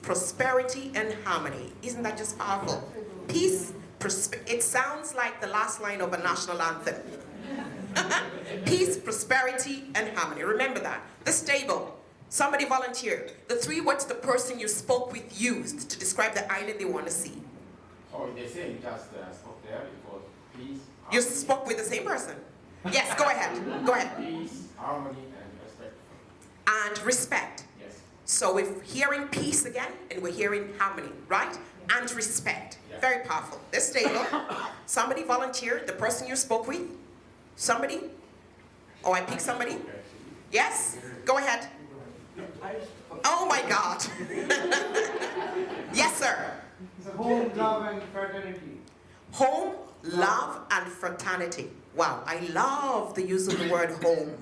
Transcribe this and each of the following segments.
prosperity, and harmony. Isn't that just powerful? Peace, it sounds like the last line of a national anthem. Peace, prosperity, and harmony. Remember that. This table, somebody volunteer. The 3 words the person you spoke with used to describe the island they want to see. Oh, the same, just spoke there. It was peace. You spoke with the same person? Yes, go ahead. Go ahead. Peace, harmony, and respect. And respect. Yes. So we're hearing peace again, and we're hearing harmony, right? Yeah. And respect. Yeah. Very powerful. This table, somebody volunteered, the person you spoke with? Somebody? Oh, I picked somebody? Yes? Go ahead. Oh my God. Yes, sir. Home, love, and fraternity. Home, love, and fraternity. Wow, I love the use of the word home.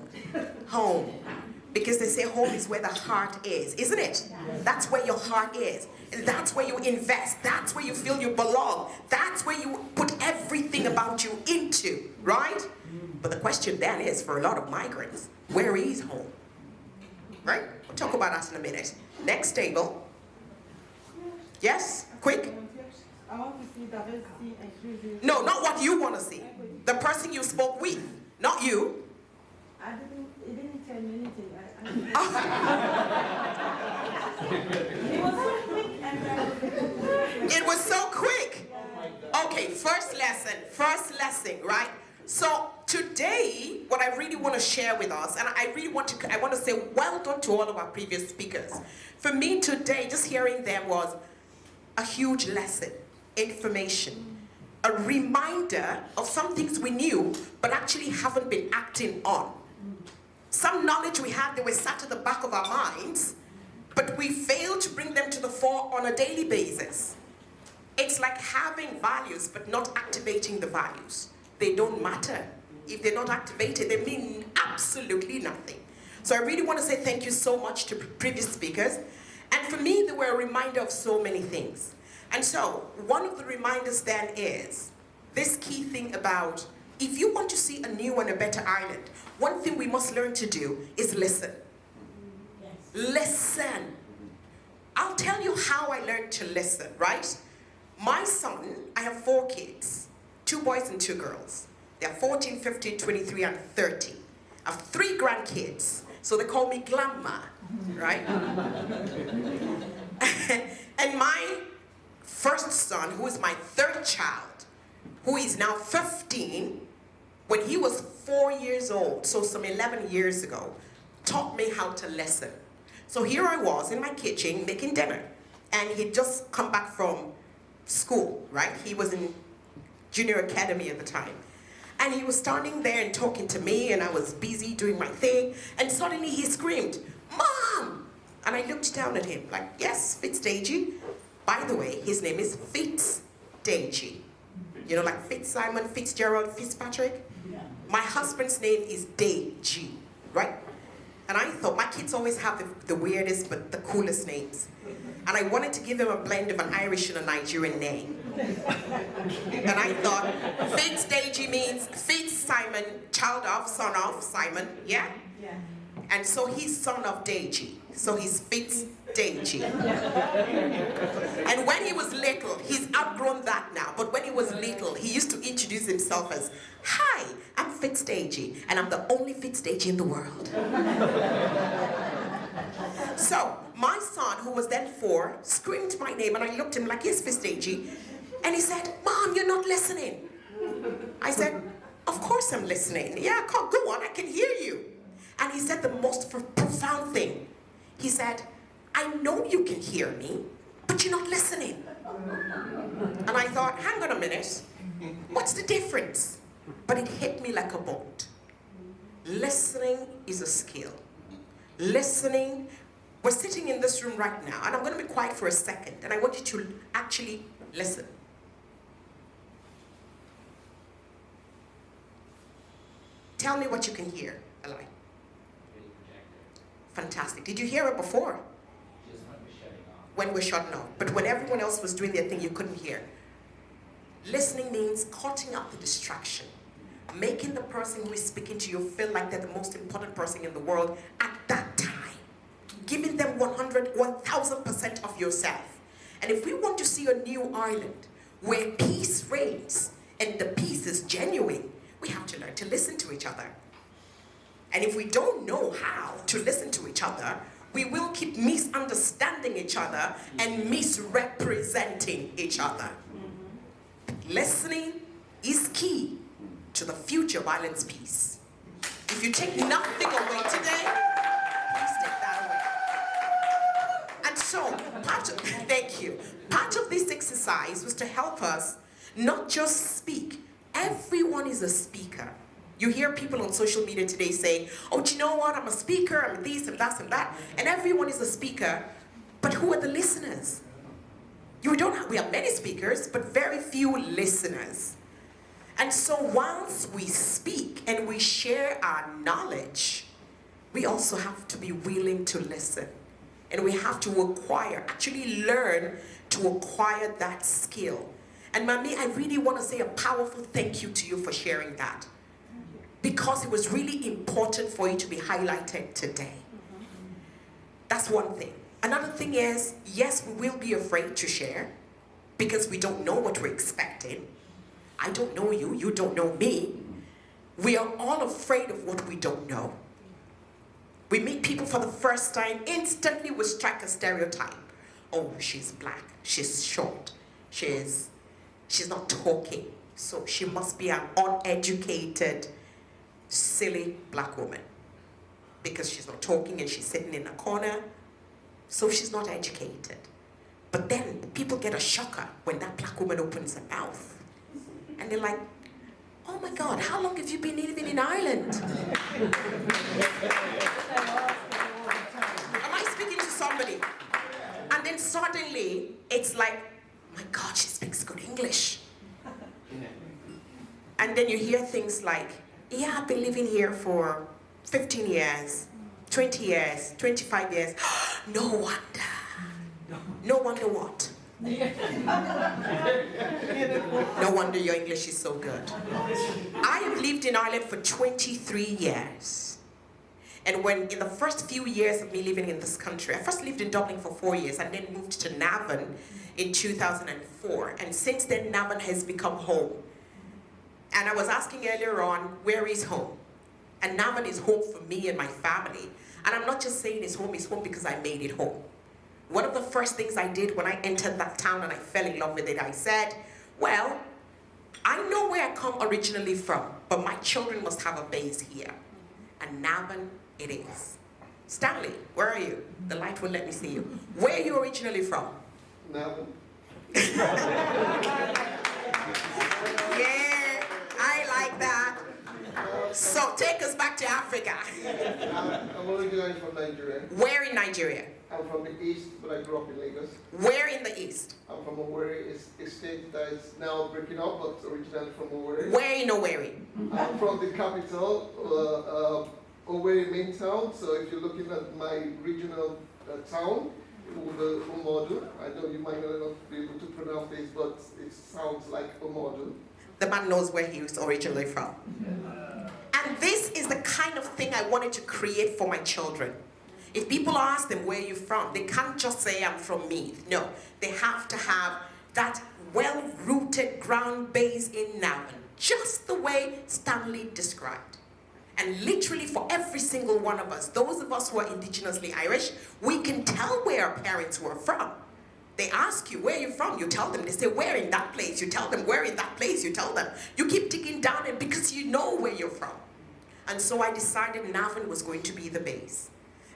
Home. Because they say home is where the heart is, isn't it? That's where your heart is. And that's where you invest. That's where you feel you belong. That's where you put everything about you into, right? But the question then is, for a lot of migrants, where is home? Right? We'll talk about that in a minute. Next table. Yes? Quick? I want to see diversity, inclusion. No, not what you want to see. The person you spoke with, not you. It didn't tell me anything. It was so quick and It was so quick. Okay, first lesson, right? So today, what I really want to share with us, and I want to say well done to all of our previous speakers. For me today, just hearing them was a huge lesson, information, a reminder of some things we knew, but actually haven't been acting on. Some knowledge we had, they were sat at the back of our minds, but we failed to bring them to the fore on a daily basis. It's like having values, but not activating the values. They don't matter. If they're not activated, they mean absolutely nothing. So I really want to say thank you so much to previous speakers. And for me, they were a reminder of so many things. And so, one of the reminders then is this key thing about, if you want to see a new and a better Ireland, one thing we must learn to do is listen. Yes. Listen. I'll tell you how I learned to listen, right? My son, I have 4 kids, 2 boys and 2 girls. They're 14, 15, 23, and 30. I have 3 grandkids, so they call me Grandma, right? And my first son, who is my 3rd child, who is now 15, when he was 4 years old, so some 11 years ago, taught me how to listen. So here I was in my kitchen making dinner, and he'd just come back from school, right? He was in junior academy at the time. And he was standing there and talking to me, and I was busy doing my thing, and suddenly he screamed, "Mom!" And I looked down at him like, yes, Fitzdeji. By the way, his name is Fitzdeji. You know, like Fitzsimon, Fitzgerald, Fitzpatrick? Yeah. My husband's name is Deji, right? And I thought, my kids always have the weirdest but the coolest names. And I wanted to give him a blend of an Irish and a Nigerian name. And I thought, Fitzdeji means Fitzsimon, child of, son of Simon, yeah? Yeah. And so he's son of Deji. So he's Fitzdeji. And when he was little, he's outgrown that now, but when he was little, he used to introduce himself as, "Hi, I'm Fitzdeji, and I'm the only Fitzdeji in the world." So my son, who was then 4, screamed my name, and I looked at him like, "Yes, Fitzdeji." And he said, "Mom, you're not listening." I said, "Of course I'm listening. Yeah, go on, I can hear you." And he said the most profound thing. He said, "I know you can hear me, but you're not listening." And I thought, hang on a minute, what's the difference? But it hit me like a bolt. Listening is a skill. Listening, we're sitting in this room right now, and I'm going to be quiet for a second, and I want you to actually listen. Tell me what you can hear, Eli. Fantastic. Did you hear it before? Just when we're shutting off. When we're shutting off. But when everyone else was doing their thing, you couldn't hear. Listening means cutting out the distraction. Making the person who is speaking to you feel like they're the most important person in the world at that time. giving them 1000% of yourself. And if we want to see a new Ireland where peace reigns and the peace is genuine, we have to learn to listen to each other. And if we don't know how to listen to each other, we will keep misunderstanding each other and misrepresenting each other. Listening is key to the future of Ireland's peace. If you take nothing away today, please take that away. And so, thank you. Part of this exercise was to help us not just speak. Everyone is a speaker. You hear people on social media today saying, oh, do you know what? I'm a speaker, I'm this and that and that. And everyone is a speaker, but who are the listeners? We have many speakers, but very few listeners. And so once we speak and we share our knowledge, we also have to be willing to listen. And we have to actually learn to acquire that skill. And Mami, I really want to say a powerful thank you to you for sharing that. Because it was really important for you to be highlighted today. That's one thing. Another thing is, yes, we will be afraid to share because we don't know what we're expecting. I don't know you, you don't know me. We are all afraid of what we don't know. We meet people for the first time, instantly we strike a stereotype. Oh, she's black, she's short, she's not talking, so she must be an uneducated, silly black woman because she's not talking and she's sitting in a corner, so she's not educated. But then people get a shocker when that black woman opens her mouth and they're like, oh my God, how long have you been living in Ireland? Am I speaking to somebody? And then suddenly it's like, my God, she speaks good English. And then you hear things like, yeah, I've been living here for 15 years, 20 years, 25 years. No wonder. No wonder what? No wonder your English is so good. I have lived in Ireland for 23 years. And in the first few years of me living in this country, I first lived in Dublin for 4 years and then moved to Navan in 2004. And since then, Navan has become home. And I was asking earlier on, where is home? And Navan is home for me and my family. And I'm not just saying it's home because I made it home. One of the first things I did when I entered that town and I fell in love with it, I said, well, I know where I come originally from, but my children must have a base here. And Navan it is. Stanley, where are you? The light won't let me see you. Where are you originally from? Navan. Yeah, I like that. So take us back to Africa. I'm originally from Nigeria. Where in Nigeria? I'm from the east, but I grew up in Lagos. Where in the east? I'm from Owerri, it's a state that is now breaking up, but originally from Owerri. Where in Owerri? I'm from the capital, Owerri main town. So if you're looking at my regional town, Omodu. I know you might not be able to pronounce this, but it sounds like Omodu. The man knows where he was originally from. And this is the kind of thing I wanted to create for my children. If people ask them where you're from, they can't just say I'm from Meath. No, they have to have that well-rooted ground base in Navan, just the way Stanley described. And literally for every single one of us, those of us who are indigenously Irish, we can tell where our parents were from. They ask you, where are you from? You tell them. They say, where in that place? You tell them, where in that place? You tell them. You keep digging down and because you know where you're from. And so I decided Navan was going to be the base.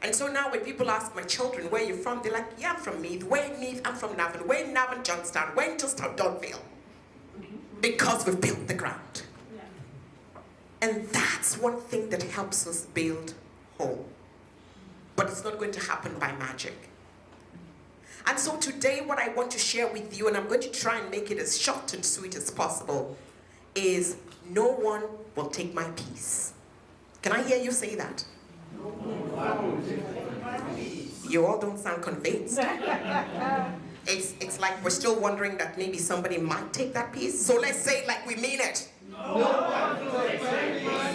And so now when people ask my children, where are you from? They're like, yeah, I'm from Meath. Where in Meath? I'm from Navan. Where in Navan? Johnstown. Where in Johnstown? Dunville. Because we've built the ground. And that's one thing that helps us build home. But it's not going to happen by magic. And so today what I want to share with you, and I'm going to try and make it as short and sweet as possible, is no one will take my peace. Can I hear you say that? You all don't sound convinced. It's like we're still wondering that maybe somebody might take that peace. So let's say it like we mean it.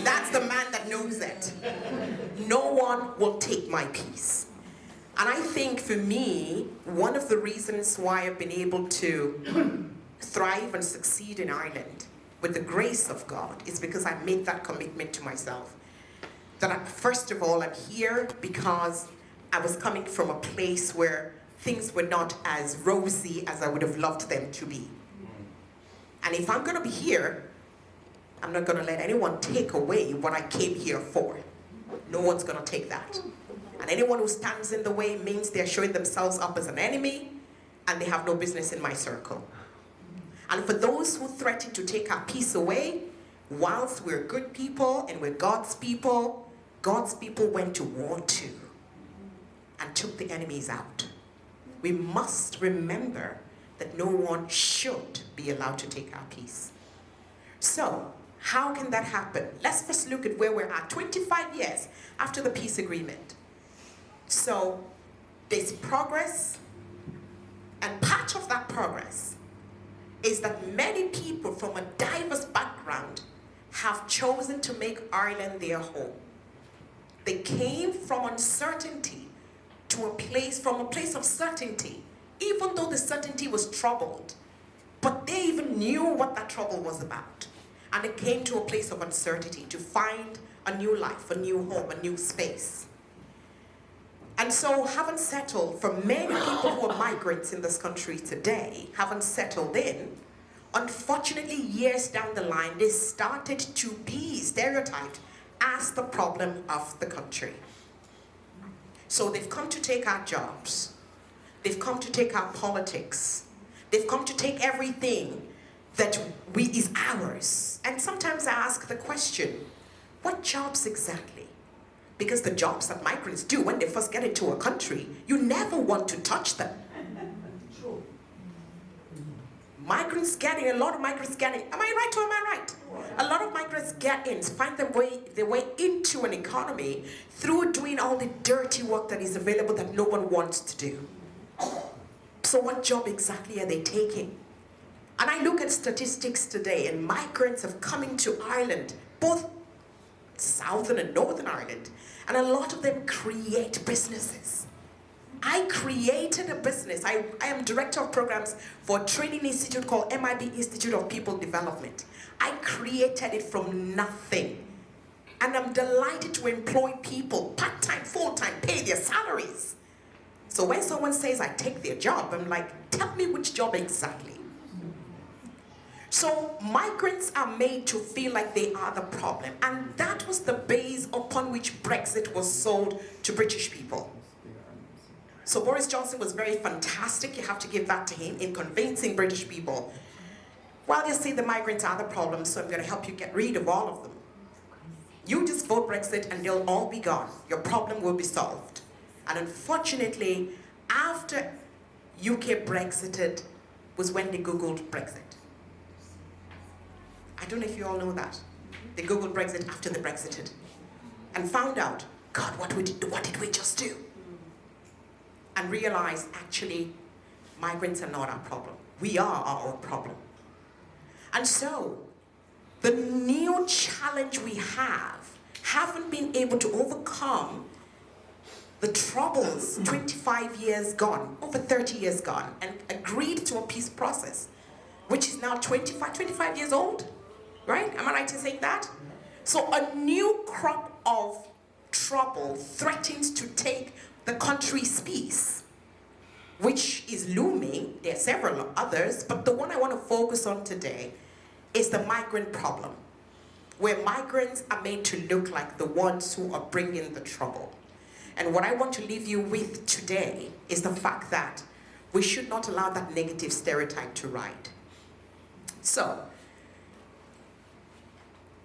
That's the man that knows it. No one will take my peace. And I think for me, one of the reasons why I've been able to thrive and succeed in Ireland with the grace of God is because I made that commitment to myself. That first of all, I'm here because I was coming from a place where things were not as rosy as I would have loved them to be. And if I'm going to be here, I'm not going to let anyone take away what I came here for. No one's going to take that. And anyone who stands in the way means they're showing themselves up as an enemy, and they have no business in my circle. And for those who threaten to take our peace away, whilst we're good people and we're God's people went to war too and took the enemies out. We must remember that no one should be allowed to take our peace. So, how can that happen? Let's first look at where we're at 25 years after the peace agreement. So, there's progress, and part of that progress is that many people from a diverse background have chosen to make Ireland their home. They came from uncertainty to a place of certainty, even though the certainty was troubled. But they even knew what that trouble was about. And they came to a place of uncertainty to find a new life, a new home, a new space. And so, haven't settled, for many people who are migrants in this country today, haven't settled in, unfortunately, years down the line, they started to be stereotyped as the problem of the country. So they've come to take our jobs. They've come to take our politics. They've come to take everything that is ours. And sometimes I ask the question, what jobs exactly? Because the jobs that migrants do when they first get into a country, you never want to touch them. A lot of migrants get in. Am I right or am I right? A lot of migrants get in, find their way into an economy through doing all the dirty work that is available that no one wants to do. So what job exactly are they taking? And I look at statistics today, and migrants have come into Ireland, both Southern and Northern Ireland, and a lot of them create businesses. I created a business. I am director of programs for a training institute called MIB Institute of People Development. I created it from nothing. And I'm delighted to employ people, part-time, full-time, pay their salaries. So when someone says I take their job, I'm like, tell me which job exactly. So migrants are made to feel like they are the problem. And that was the base upon which Brexit was sold to British people. So Boris Johnson was very fantastic, you have to give that to him, in convincing British people. Well, you see the migrants are the problem, so I'm going to help you get rid of all of them. You just vote Brexit and they'll all be gone. Your problem will be solved. And unfortunately, after UK Brexited was when they Googled Brexit. I don't know if you all know that. They Googled Brexit after they Brexited and found out, God, what did we just do? And realized, actually, migrants are not our problem. We are our own problem. And so, the new challenge we haven't been able to overcome the troubles 25 years gone, over 30 years gone, and agreed to a peace process, which is now 25 years old, right? Am I right in saying that? So a new crop of trouble threatens to take the country's peace, which is looming. There are several others, but the one I want to focus on today is the migrant problem, where migrants are made to look like the ones who are bringing the trouble. And what I want to leave you with today is the fact that we should not allow that negative stereotype to ride. So,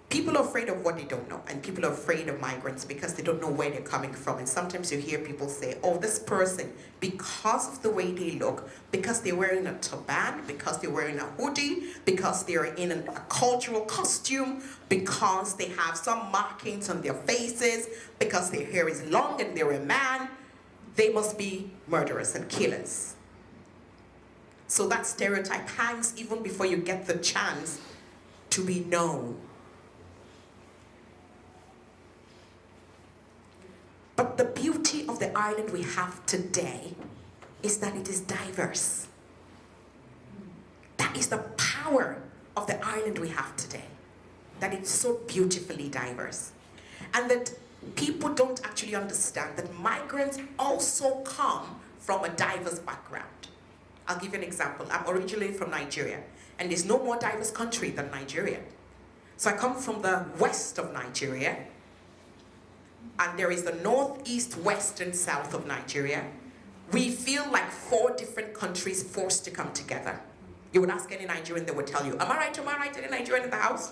people are afraid of what they don't know, and people are afraid of migrants because they don't know where they're coming from. And sometimes you hear people say, oh, this person, because of the way they look, because they're wearing a turban, because they're wearing a hoodie, because they're in a cultural costume, because they have some markings on their faces, because their hair is long and they're a man, they must be murderers and killers. So that stereotype hangs even before you get the chance to be known. But the beauty of the island we have today is that it is diverse. That is the power of the island we have today. That it's so beautifully diverse. And that people don't actually understand that migrants also come from a diverse background. I'll give you an example. I'm originally from Nigeria, and there's no more diverse country than Nigeria. So I come from the west of Nigeria, and there is the north, east, west, and south of Nigeria. We feel like 4 different countries forced to come together. You would ask any Nigerian, they would tell you, am I right, any Nigerian in the house?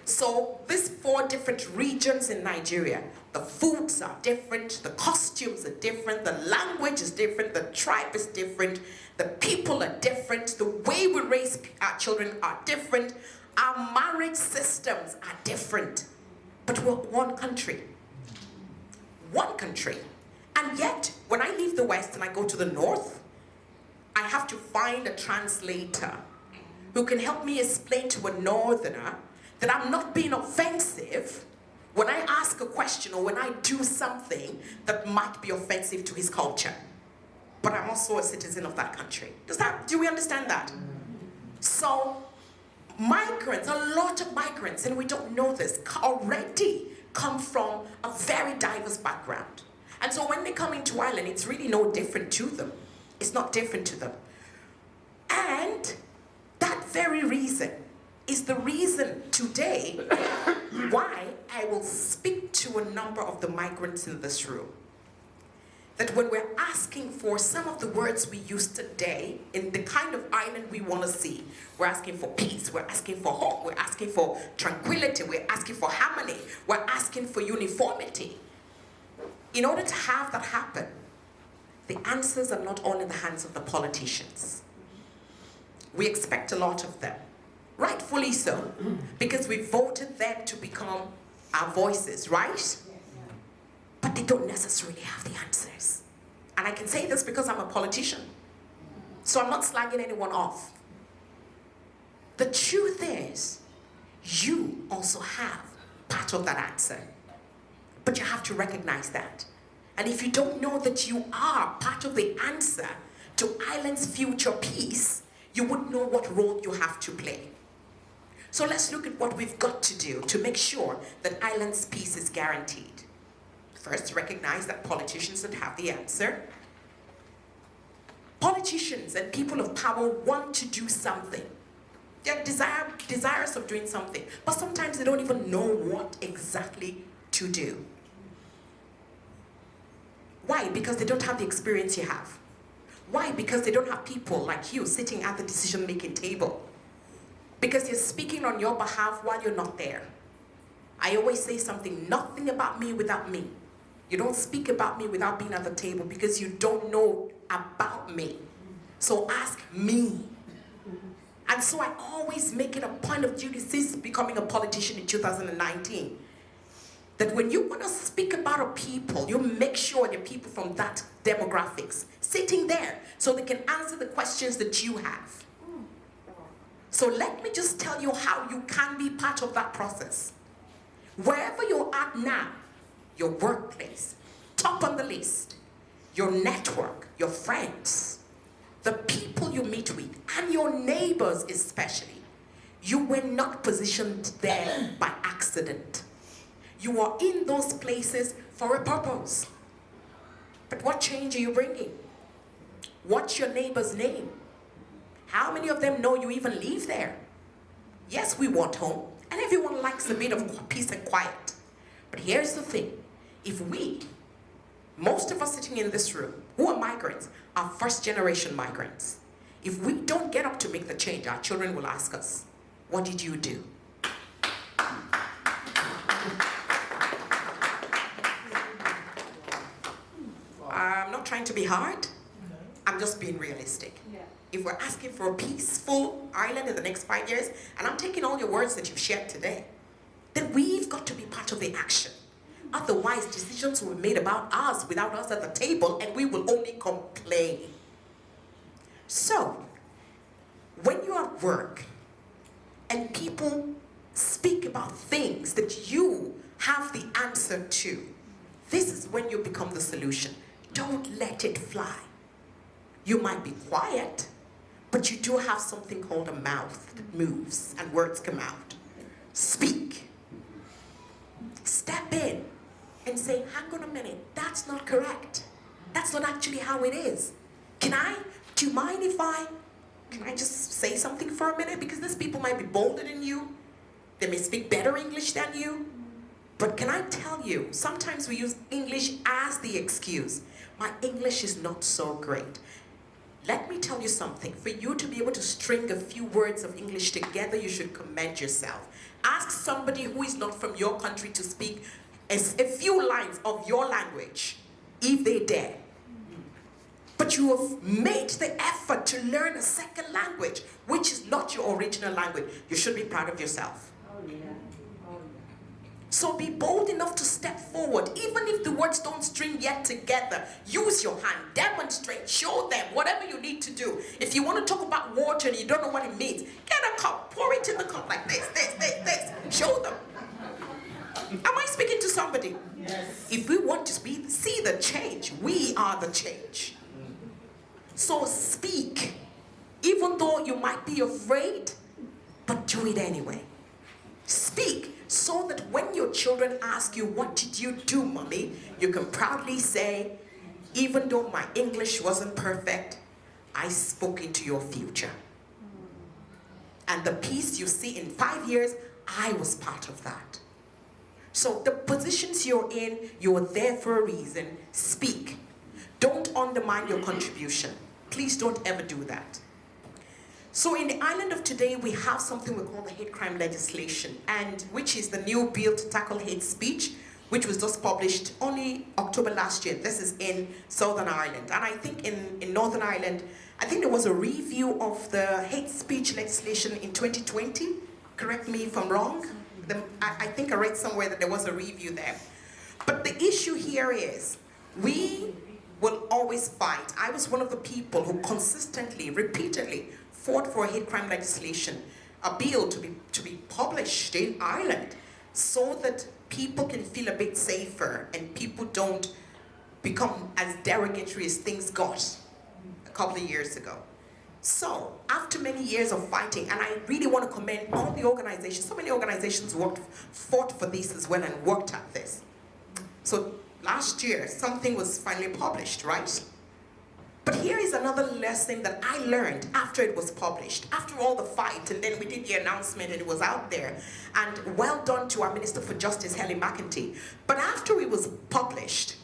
So these 4 different regions in Nigeria, the foods are different, the costumes are different, the language is different, the tribe is different, the people are different, the way we raise our children are different, our marriage systems are different. But we're one country. One country. And yet, when I leave the West and I go to the North, I have to find a translator who can help me explain to a Northerner that I'm not being offensive when I ask a question or when I do something that might be offensive to his culture. But I'm also a citizen of that country. Do we understand that? So, migrants, a lot of migrants, and we don't know this, already come from a very diverse background. And so when they come into Ireland, it's really no different to them. It's not different to them. And that very reason is the reason today why I will speak to a number of the migrants in this room. That when we're asking for some of the words we use today in the kind of island we want to see, we're asking for peace, we're asking for hope, we're asking for tranquility, we're asking for harmony, we're asking for uniformity. In order to have that happen, the answers are not all in the hands of the politicians. We expect a lot of them, rightfully so, because we voted them to become our voices, right? But they don't necessarily have the answers. And I can say this because I'm a politician. So I'm not slagging anyone off. The truth is, you also have part of that answer. But you have to recognize that. And if you don't know that you are part of the answer to Ireland's future peace, you wouldn't know what role you have to play. So let's look at what we've got to do to make sure that Ireland's peace is guaranteed. First, recognize that politicians don't have the answer. Politicians and people of power want to do something. They're desirous of doing something, but sometimes they don't even know what exactly to do. Why? Because they don't have the experience you have. Why? Because they don't have people like you sitting at the decision-making table. Because you're speaking on your behalf while you're not there. I always say something, nothing about me without me. You don't speak about me without being at the table because you don't know about me. So ask me. And so I always make it a point of duty since becoming a politician in 2019 that when you want to speak about a people, you make sure the people from that demographics sitting there so they can answer the questions that you have. So let me just tell you how you can be part of that process. Wherever you're at now, your workplace, top on the list, your network, your friends, the people you meet with, and your neighbors especially, you were not positioned there by accident. You are in those places for a purpose. But what change are you bringing? What's your neighbor's name? How many of them know you even live there? Yes, we want home, and everyone likes a bit of peace and quiet. But here's the thing. If we, most of us sitting in this room, who are migrants, are first-generation migrants, if we don't get up to make the change, our children will ask us, what did you do? I'm not trying to be hard. I'm just being realistic. If we're asking for a peaceful Ireland in the next 5 years, and I'm taking all your words that you've shared today, then we've got to be part of the action. Otherwise, decisions will be made about us without us at the table, and we will only complain. So, when you're at work, and people speak about things that you have the answer to, this is when you become the solution. don't let it fly. You might be quiet, but you do have something called a mouth that moves and words come out. Speak. Step in and say, hang on a minute, that's not correct. That's not actually how it is. Do you mind if can I just say something for a minute? Because these people might be bolder than you. They may speak better English than you. But can I tell you, sometimes we use English as the excuse. My English is not so great. Let me tell you something. For you to be able to string a few words of English together, you should commend yourself. Ask somebody who is not from your country to speak a few lines of your language, if they dare. But you have made the effort to learn a second language, which is not your original language. You should be proud of yourself. So be bold enough to step forward, even if the words don't string yet together. Use your hand, demonstrate, show them whatever you need to do. If you want to talk about water and you don't know what it means, get a cup, pour it in the cup like this. Show them. Am I speaking to somebody? Yes. If we want to see the change, we are the change. So speak, even though you might be afraid, but do it anyway. Speak. So that when your children ask you, what did you do, mommy? You can proudly say, even though my English wasn't perfect, I spoke into your future. And the peace you see in 5 years, I was part of that. So the positions you're in, you're there for a reason. Speak. Don't undermine your contribution. Please don't ever do that. So in the island of today, we have something we call the hate crime legislation, and which is the new bill to tackle hate speech, which was just published only October last year. This is in Southern Ireland. And I think in Northern Ireland, I think there was a review of the hate speech legislation in 2020. Correct me if I'm wrong. I think I read somewhere that there was a review there. But the issue here is, we will always fight. I was one of the people who consistently, repeatedly, fought for a hate crime legislation, a bill to be published in Ireland, so that people can feel a bit safer and people don't become as derogatory as things got a couple of years ago. So, after many years of fighting, and I really want to commend all the organizations, so many organizations fought for this as well and worked at this. So, last year, something was finally published, right? But here is another lesson that I learned after it was published, after all the fight, and then we did the announcement and it was out there. And well done to our Minister for Justice, Helen McEntee. But after it was published,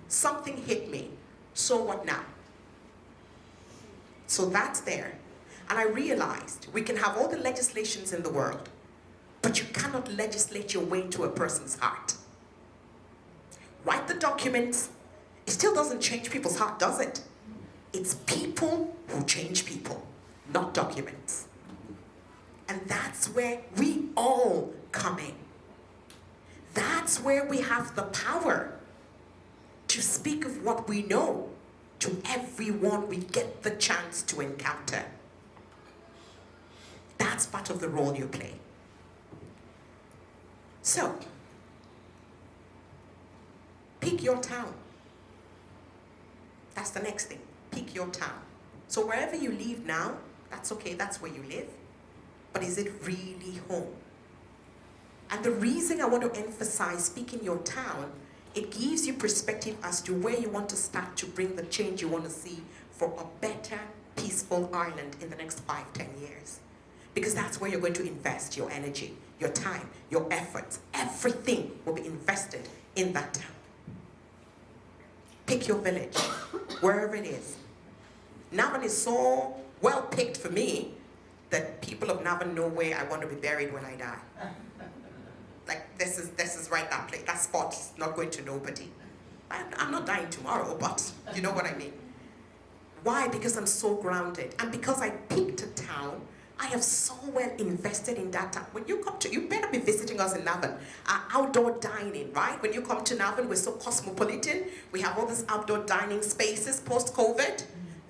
something hit me. So what now? So that's there. And I realized we can have all the legislations in the world, but you cannot legislate your way to a person's heart. Write the documents, it still doesn't change people's heart, does it? It's people who change people, not documents. And that's where we all come in. That's where we have the power to speak of what we know to everyone we get the chance to encounter. That's part of the role you play. So, pick your town. That's the next thing. Pick your town. So wherever you live now, that's okay, that's where you live. But is it really home? And the reason I want to emphasize picking your town, it gives you perspective as to where you want to start to bring the change you want to see for a better, peaceful Ireland in the next 5, 10 years. Because that's where you're going to invest your energy, your time, your efforts. Everything will be invested in that town. Pick your village, wherever it is. Navan is so well picked for me that people of Navan know where I want to be buried when I die. Like, this is right, that place, that spot is not going to nobody. I'm not dying tomorrow, but you know what I mean. Why? Because I'm so grounded. And because I picked a town, I have so well invested in that town. When you come to, you better be visiting us in Navan. Outdoor dining, right? When you come to Navan, we're so cosmopolitan. We have all these outdoor dining spaces post-COVID.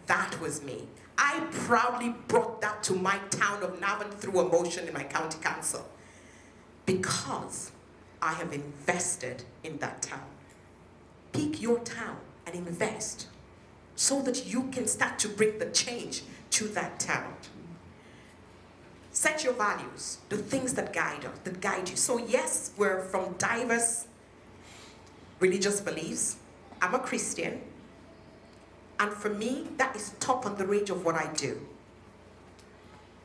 That was me. I proudly brought that to my town of Navan through a motion in my county council. Because I have invested in that town. Pick your town. and invest so that you can start to bring the change to that town. Set your values, the things that guide us, that guide you. So yes, we're from diverse religious beliefs. I'm a Christian, and for me, that is top on the range of what I do.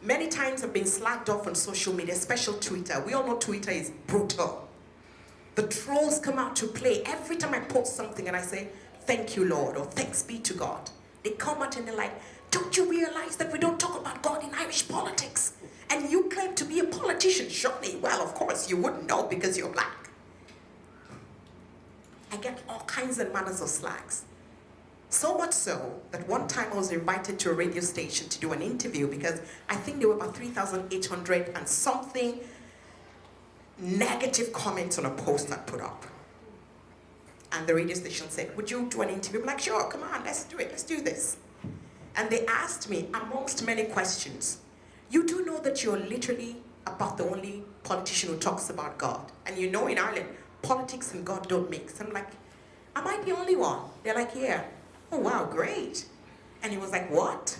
Many times I've been slagged off on social media, especially Twitter. We all know Twitter is brutal. The trolls come out to play every time I post something and I say, thank you, Lord, or thanks be to God. They come out and they're like, don't you realize that we don't talk about God in Irish politics? And you claim to be a politician, surely. Well, of course, you wouldn't know because you're black. I get all kinds and manners of slags. So much so that one time I was invited to a radio station to do an interview because I think there were about 3,800 and something negative comments on a post I put up. And the radio station said, would you do an interview? I'm like, sure, come on, let's do it, let's do this. And they asked me, amongst many questions, you do know that you're literally about the only politician who talks about God. And you know in Ireland, politics and God don't mix. I'm like, am I the only one? They're like, yeah. Oh, wow, great. And he was like, what?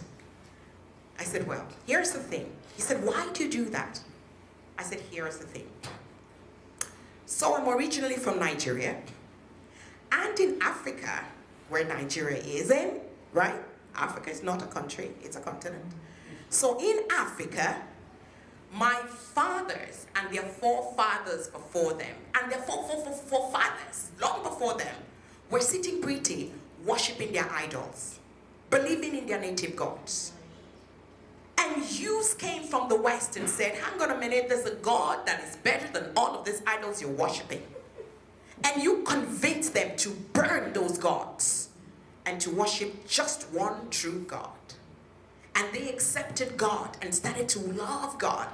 I said, well, here's the thing. He said, why do you do that? I said, here's the thing. So I'm originally from Nigeria. And in Africa, where Nigeria is in, right? Africa is not a country, it's a continent. So in Africa, my fathers and their forefathers before them, and their forefathers, long before them, were sitting pretty, worshipping their idols, believing in their native gods. And you came from the West and said, hang on a minute, there's a God that is better than all of these idols you're worshipping. And you convinced them to burn those gods and to worship just one true God. And they accepted God and started to love God.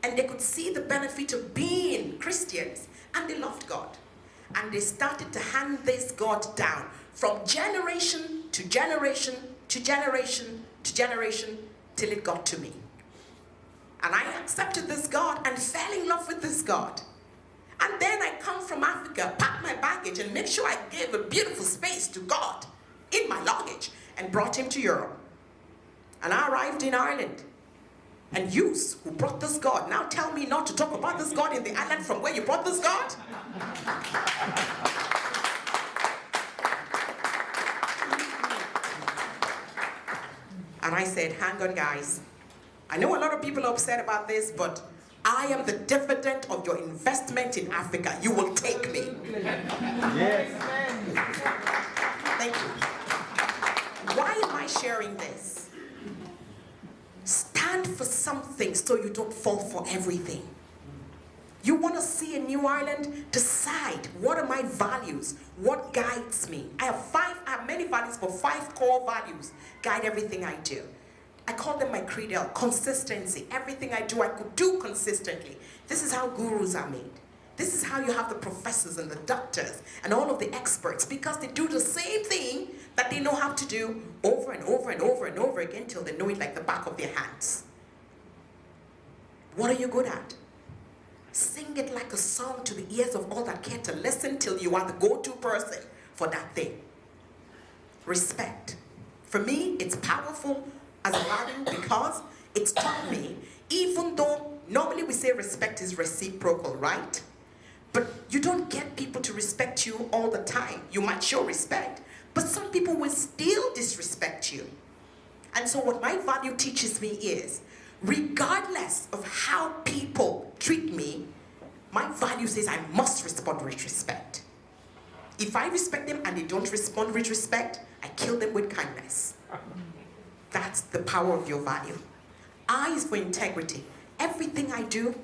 And they could see the benefit of being Christians. And they loved God. And they started to hand this God down from generation to generation to generation to generation till it got to me. And I accepted this God and fell in love with this God. And then I come from Africa, pack my baggage and make sure I gave a beautiful space to God in my luggage and brought him to Europe. And I arrived in Ireland. And you who brought this God, now tell me not to talk about this God in the island from where you brought this God? And I said, hang on guys. I know a lot of people are upset about this, but I am the dividend of your investment in Africa. You will take me. Yes. Thank you. Why am I sharing this? Stand for something so you don't fall for everything. You want to see a new Ireland? Decide, what are my values? What guides me? I have many values, but 5 core values guide everything I do. I call them my creedal, consistency. Everything I do, I could do consistently. This is how gurus are made. This is how you have the professors and the doctors and all of the experts, because they do the same thing that they know how to do over and over and over and over again till they know it like the back of their hands. What are you good at? Sing it like a song to the ears of all that care to listen till you are the go-to person for that thing. Respect. For me, it's powerful as a value because it's taught me, even though normally we say respect is reciprocal, right? But you don't get people to respect you all the time. You might show respect, but some people will still disrespect you. And so what my value teaches me is, regardless of how people treat me, my value says I must respond with respect. If I respect them and they don't respond with respect, I kill them with kindness. That's the power of your value. I is for integrity. Everything I do,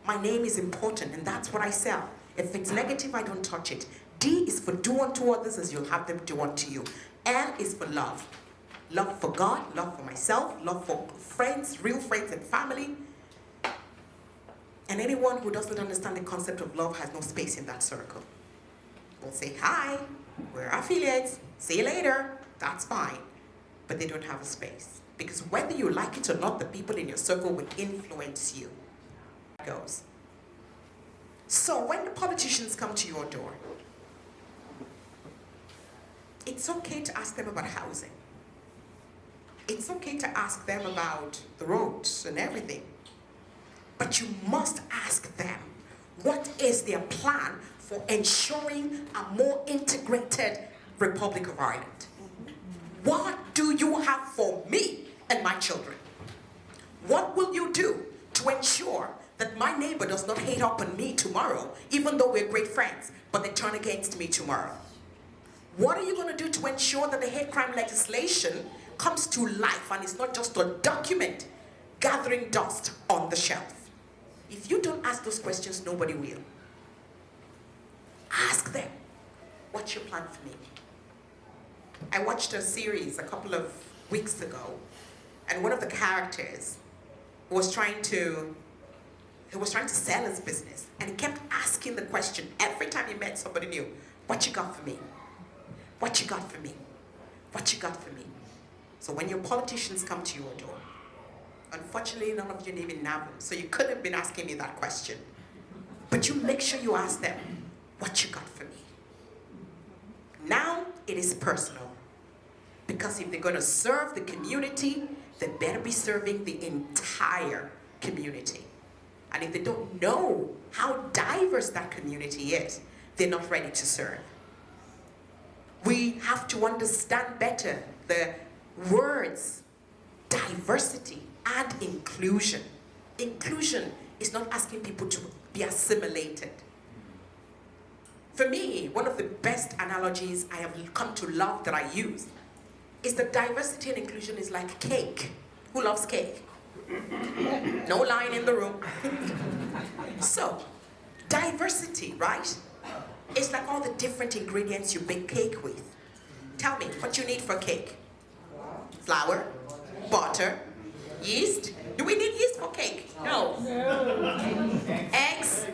my name is important, and that's what I sell. If it's negative, I don't touch it. D is for do unto others as you'll have them do unto you. L is for love. Love for God, love for myself, love for friends, real friends and family. And anyone who doesn't understand the concept of love has no space in that circle. We'll say, hi, we're affiliates, see you later, that's fine. But they don't have a space. Because whether you like it or not, the people in your circle will influence you. That goes. So when the politicians come to your door, It's okay to ask them about housing. It's okay to ask them about the roads and everything. But you must ask them, what is their plan for ensuring a more integrated Republic of Ireland? What do you have for me and my children? What will you do to ensure that my neighbor does not hate up on me tomorrow, even though we're great friends, but they turn against me tomorrow? What are you going to do to ensure that the hate crime legislation comes to life and it's not just a document gathering dust on the shelf? If you don't ask those questions, nobody will. Ask them, what's your plan for me? I watched a series a couple of weeks ago, and one of the characters was trying to sell his business, and he kept asking the question every time he met somebody new, what you got for me? What you got for me? What you got for me? So when your politicians come to your door, unfortunately none of you live in Navan, so you couldn't have been asking me that question. But you make sure you ask them, what you got for me? Now it is personal. Because if they're going to serve the community, they better be serving the entire community. And if they don't know how diverse that community is, they're not ready to serve. We have to understand better the words diversity and inclusion. Inclusion is not asking people to be assimilated. For me, one of the best analogies I have come to love that I use is that diversity and inclusion is like cake. Who loves cake? No lying in the room. So, diversity, right? It's like all the different ingredients you bake cake with. Tell me what you need for cake. Flour, butter, yeast. Do we need yeast for cake? No. Eggs,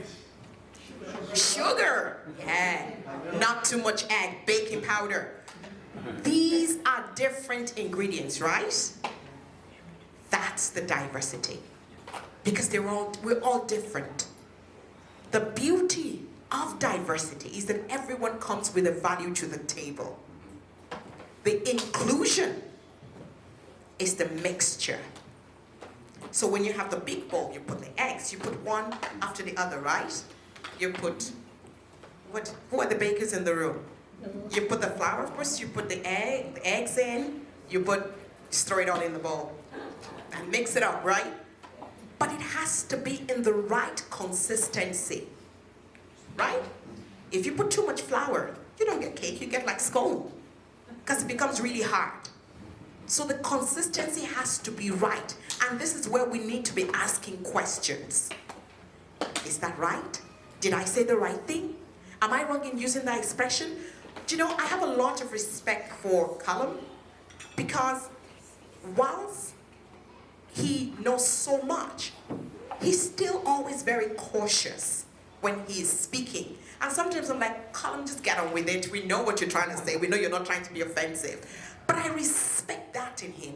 sugar. Yeah. Not too much egg, baking powder. These are different ingredients, right? That's the diversity. Because we're all different. The beauty of diversity is that everyone comes with a value to the table. The inclusion is the mixture. So when you have the big bowl, you put the eggs, you put one after the other, right? You put, who are the bakers in the room? You put the flour, of course, you put the eggs in, just throw it all in the bowl and mix it up, right? But it has to be in the right consistency, right? If you put too much flour, you don't get cake, you get like scone, because it becomes really hard. So the consistency has to be right, and this is where we need to be asking questions. Is that right? Did I say the right thing? Am I wrong in using that expression? Do you know, I have a lot of respect for Cllr, because whilst he knows so much, he's still always very cautious when he's speaking. And sometimes I'm like, Cllr, just get on with it. We know what you're trying to say. We know you're not trying to be offensive. But I respect that in him,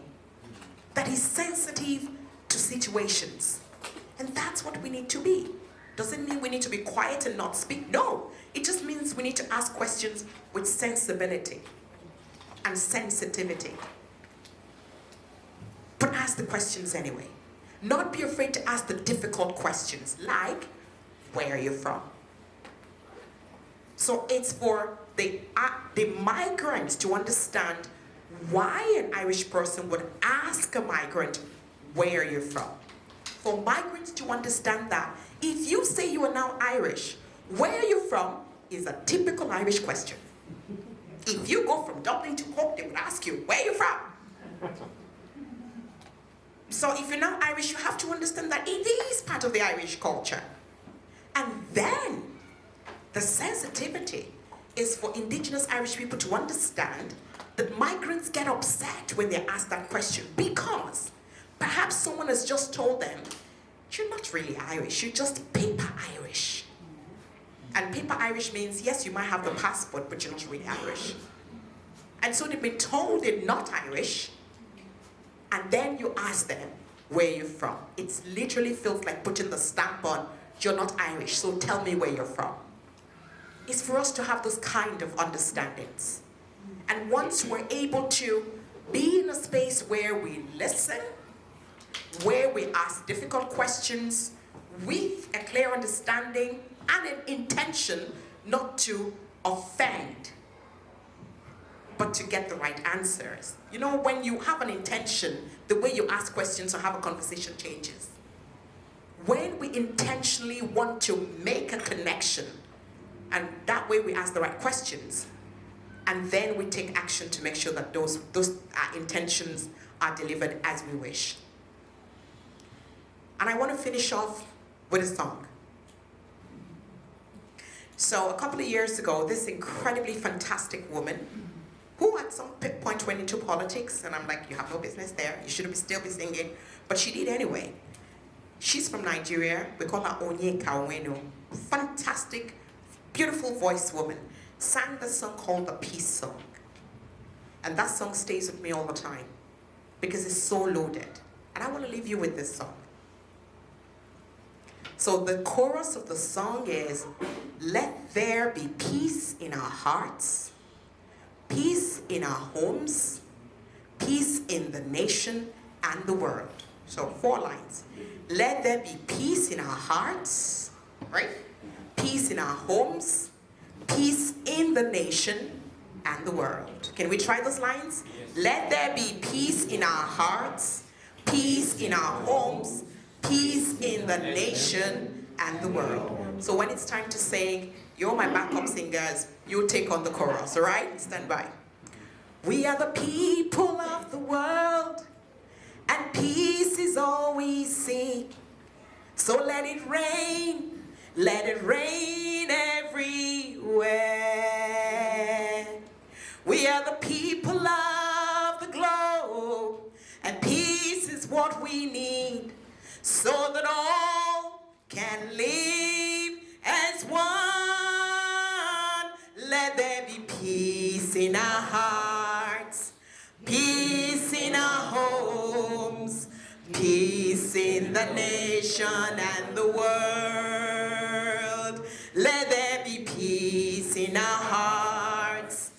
that he's sensitive to situations. And that's what we need to be. Doesn't mean we need to be quiet and not speak. No, it just means we need to ask questions with sensibility and sensitivity. But ask the questions anyway. Not be afraid to ask the difficult questions, like, where are you from? So it's for the migrants to understand why an Irish person would ask a migrant, where are you from? For migrants to understand that if you say you are now Irish, where are you from is a typical Irish question. If you go from Dublin to Cork, they would ask you, where are you from? So if you're now Irish, you have to understand that it is part of the Irish culture. And then the sensitivity is for indigenous Irish people to understand that migrants get upset when they're asked that question, because perhaps someone has just told them, you're not really Irish, you're just paper Irish. And paper Irish means, yes, you might have the passport, but you're not really Irish. And so they've been told they're not Irish, and then you ask them, where you're from. It literally feels like putting the stamp on, you're not Irish, so tell me where you're from. It's for us to have those kind of understandings. And once we're able to be in a space where we listen, where we ask difficult questions with a clear understanding and an intention not to offend, but to get the right answers. You know, when you have an intention, the way you ask questions or have a conversation changes. When we intentionally want to make a connection, and that way we ask the right questions, and then we take action to make sure that those intentions are delivered as we wish. And I want to finish off with a song. So a couple of years ago, this incredibly fantastic woman, who at some point went into politics, and I'm like, you have no business there, you should still be singing, but she did anyway. She's from Nigeria. We call her Onye Kaweno. Fantastic, beautiful voice woman. Sang the song called the Peace Song. And that song stays with me all the time because it's so loaded. And I want to leave you with this song. So the chorus of the song is, let there be peace in our hearts, peace in our homes, peace in the nation and the world. So 4 lines. Let there be peace in our hearts, right? Peace in our homes, peace in the nation and the world. Can we try those lines? Yes. Let there be peace in our hearts, peace in our homes, peace in the nation and the world. So when it's time to sing, you're my backup singers, you take on the chorus, all right? Stand by. We are the people of the world, and peace is all we seek. So let it rain everywhere. We are the people of the globe, and peace is what we need, so that all can live as one. Let there be peace in our hearts, peace in our homes, peace in the nation and the world. Let there be peace in our hearts,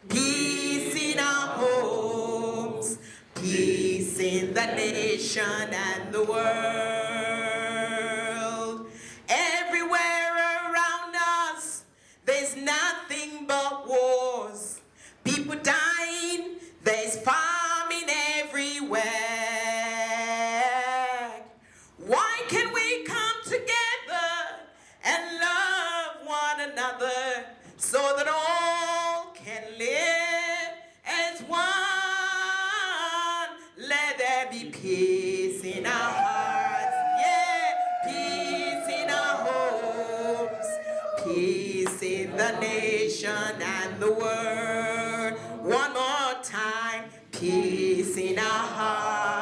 peace in our homes, peace in the nation and the world. Everywhere around us, there's nothing but wars. People dying, there's famine everywhere. Why can we come together and love one another so that all can live as one? Let there be peace in our hearts, yeah, peace in our homes, peace in the nation and the world. One more time, peace in our hearts.